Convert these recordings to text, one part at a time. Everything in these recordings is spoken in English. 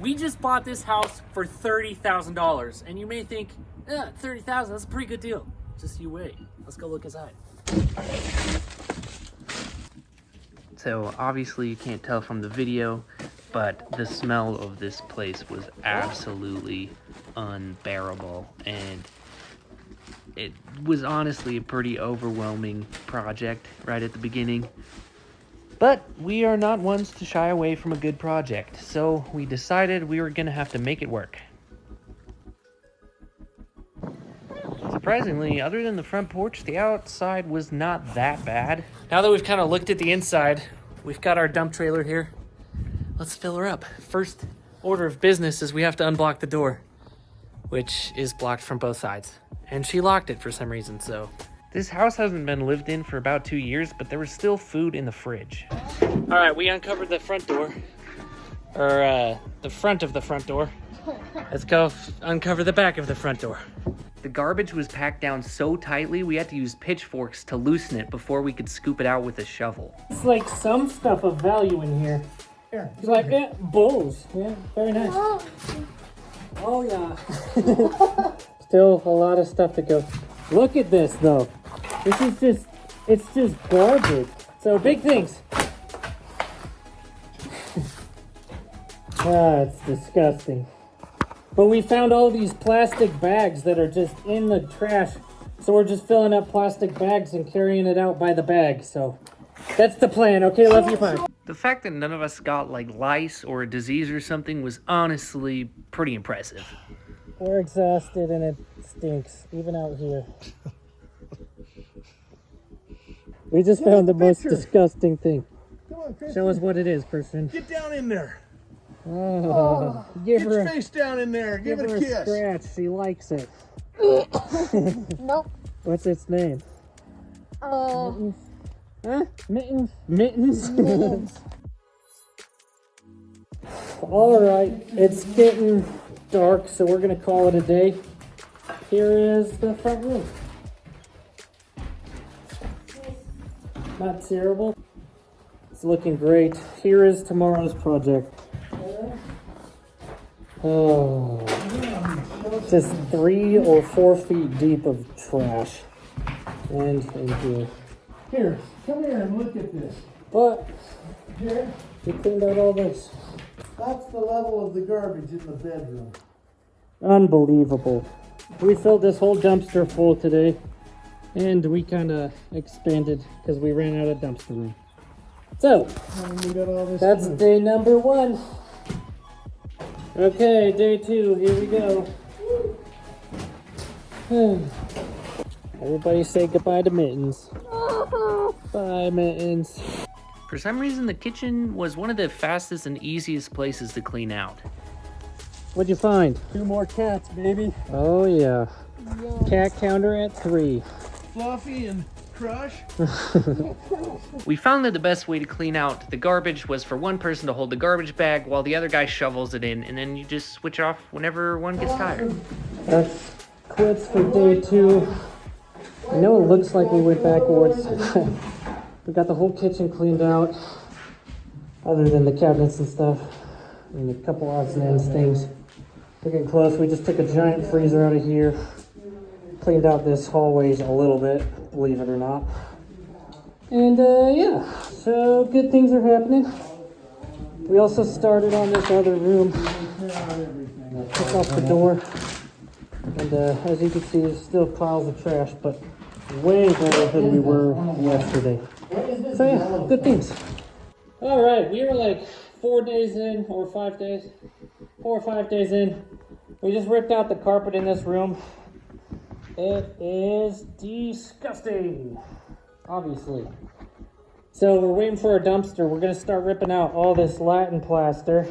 We just bought this house for $30,000, and you may think, $30,000, that's a pretty good deal. Just you wait. Let's go look inside. So obviously you can't tell from the video, but the smell of this place was absolutely unbearable, and it was honestly a pretty overwhelming project right at the beginning. But we are not ones to shy away from a good project, so we decided we were gonna have to make it work. Surprisingly, other than the front porch, the outside was not that bad. Now that we've kind of looked at the inside, we've got our dump trailer here. Let's fill her up. First order of business is we have to unblock the door, which is blocked from both sides. And she locked it for some reason, so. This house hasn't been lived in for about 2 years, but there was still food in the fridge. All right, we uncovered the front door, or the front of the front door. Let's go uncover the back of the front door. The garbage was packed down so tightly, we had to use pitchforks to loosen it before we could scoop it out with a shovel. It's like some stuff of value in here. It's like bowls. Yeah, very nice. Oh yeah. Still a lot of stuff to go. Look at this though. This is it's just garbage. So big things. It's disgusting. But we found all these plastic bags that are just in the trash. So we're just filling up plastic bags and carrying it out by the bag. So that's the plan. Okay, love you, bye. The fact that none of us got like lice or a disease or something was honestly pretty impressive. We're exhausted and it stinks, even out here. We just found the most disgusting thing. Come on, Christian. Show us what it is, Christian. Get down in there. Oh, Get your face down in there. Give it a kiss. Scratch. She likes it. Nope. What's its name? Mittens. Huh? Mittens. Mittens. Mittens. All right, it's getting dark, so we're gonna call it a day. Here is the front room. Not terrible. It's looking great. Here is tomorrow's project. Oh, just 3 or 4 feet deep of trash. And in here. Here, come here and look at this. But Here, we cleaned out all this. that's the level of the garbage in the bedroom. Unbelievable. We filled this whole dumpster full today, and we kind of expanded because we ran out of dumpster room. So, And we got all this that's food. day number 1. Okay, day 2, here we go. Everybody say goodbye to Mittens. Bye, Mittens. For some reason, the kitchen was one of the fastest and easiest places to clean out. What'd you find? 2 more cats, baby. Oh yeah. Cat counter at 3. Fluffy and Crush. We found that the best way to clean out the garbage was for one person to hold the garbage bag while the other guy shovels it in, and then you just switch off whenever one gets tired. That's quits for day 2. I know it looks like we went backwards. We got the whole kitchen cleaned out, other than the cabinets and stuff, and a couple odds and ends things. We're getting close. We just took a giant freezer out of here, cleaned out this hallways a little bit, believe it or not. And yeah, so good things are happening. We also started on this other room. Took off the door. And as you can see, there's still piles of trash, but way better than we were yesterday. So yeah, good things. All right, we were like 4 days in, or 5 days, 4 or 5 days in. We just ripped out the carpet in this room. It is disgusting, obviously. So we're waiting for a dumpster. We're gonna start ripping out all this Latin plaster.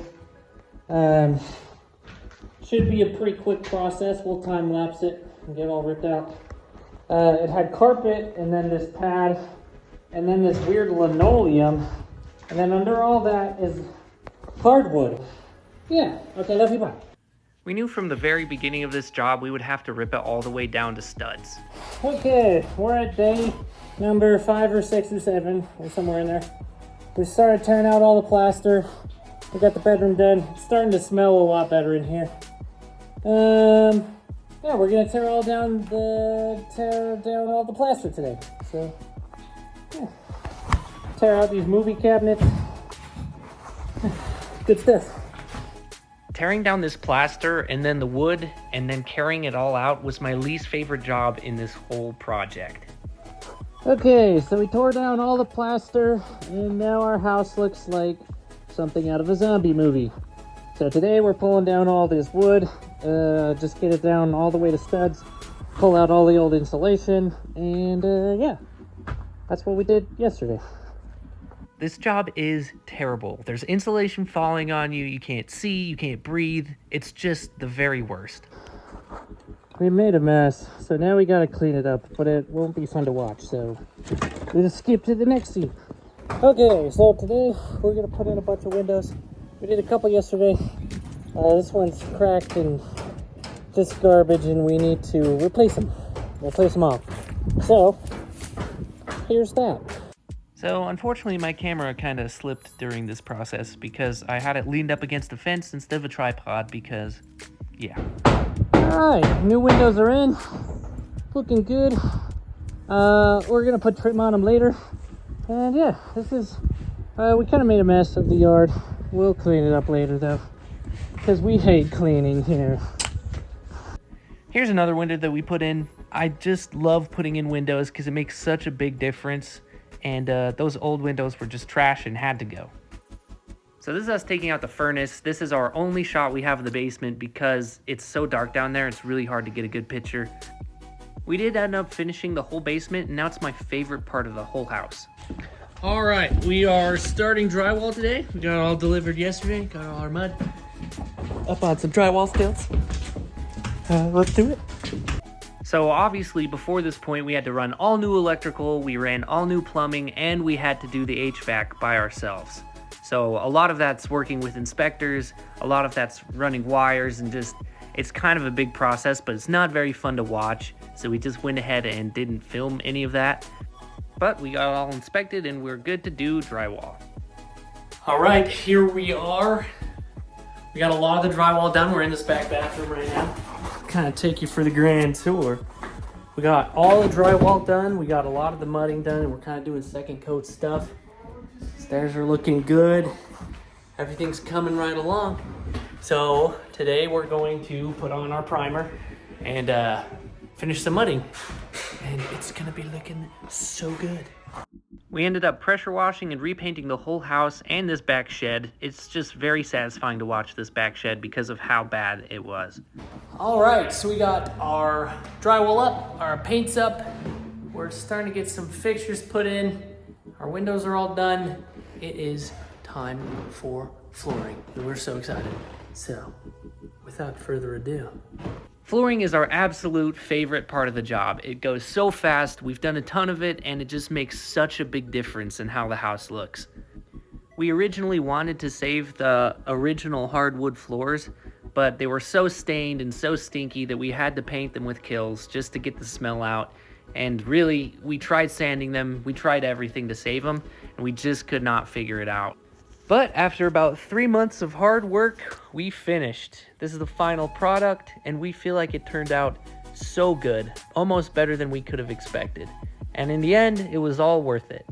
Should be a pretty quick process. We'll time lapse it and get it all ripped out. It had carpet, and then this pad, and then this weird linoleum, and then under all that is hardwood. Yeah, okay, love you, bye. We knew from the very beginning of this job we would have to rip it all the way down to studs. Okay, we're at day number 5 or 6 or 7, or somewhere in there. We started tearing out all the plaster. We got the bedroom done. It's starting to smell a lot better in here. Yeah, we're gonna tear down all the plaster today. So, yeah. Tear out these movie cabinets. Good stuff. Tearing down this plaster and then the wood and then carrying it all out was my least favorite job in this whole project. Okay, so we tore down all the plaster, and now our house looks like something out of a zombie movie. So today we're pulling down all this wood, just get it down all the way to studs, pull out all the old insulation, and yeah, that's what we did yesterday. This job is terrible. There's insulation falling on you, you can't see, you can't breathe. It's just the very worst. We made a mess, so now we gotta clean it up, but it won't be fun to watch, so we'll just skip to the next scene. Okay, so today we're gonna put in a bunch of windows. We did a couple yesterday. This one's cracked and just garbage, and we need to replace them all. So, here's that. So unfortunately my camera kind of slipped during this process because I had it leaned up against the fence instead of a tripod because, yeah. Alright, new windows are in. Looking good. We're gonna put trim on them later. And yeah, this is, we kind of made a mess of the yard. We'll clean it up later though, because we hate cleaning here. Here's another window that we put in. I just love putting in windows because it makes such a big difference. And those old windows were just trash and had to go. So this is us taking out the furnace. This is our only shot we have in the basement because it's so dark down there. It's really hard to get a good picture. We did end up finishing the whole basement, and now it's my favorite part of the whole house. All right, we are starting drywall today. We got it all delivered yesterday. Got all our mud up on some drywall stilts. Let's do it. So obviously before this point we had to run all new electrical, we ran all new plumbing, and we had to do the HVAC by ourselves. So a lot of that's working with inspectors, a lot of that's running wires, and just, it's kind of a big process, but it's not very fun to watch. So we just went ahead and didn't film any of that. But we got it all inspected and we're good to do drywall. All right, here we are. We got a lot of the drywall done. We're in this back bathroom right now. Kind of take you for the grand tour. We got all the drywall done. We got a lot of the mudding done, and we're kind of doing second coat stuff. Stairs are looking good. Everything's coming right along. So today we're going to put on our primer and finish the mudding. And it's gonna be looking so good. We ended up pressure washing and repainting the whole house and this back shed. It's just very satisfying to watch this back shed because of how bad it was. All right, so we got our drywall up, our paint's up. We're starting to get some fixtures put in. Our windows are all done. It is time for flooring, and we're so excited. So, without further ado. Flooring is our absolute favorite part of the job. It goes so fast, we've done a ton of it, and it just makes such a big difference in how the house looks. We originally wanted to save the original hardwood floors, but they were so stained and so stinky that we had to paint them with Kills just to get the smell out. And really, we tried sanding them, we tried everything to save them, and we just could not figure it out. But after about 3 months of hard work, we finished. This is the final product, and we feel like it turned out so good, almost better than we could have expected. And in the end, it was all worth it.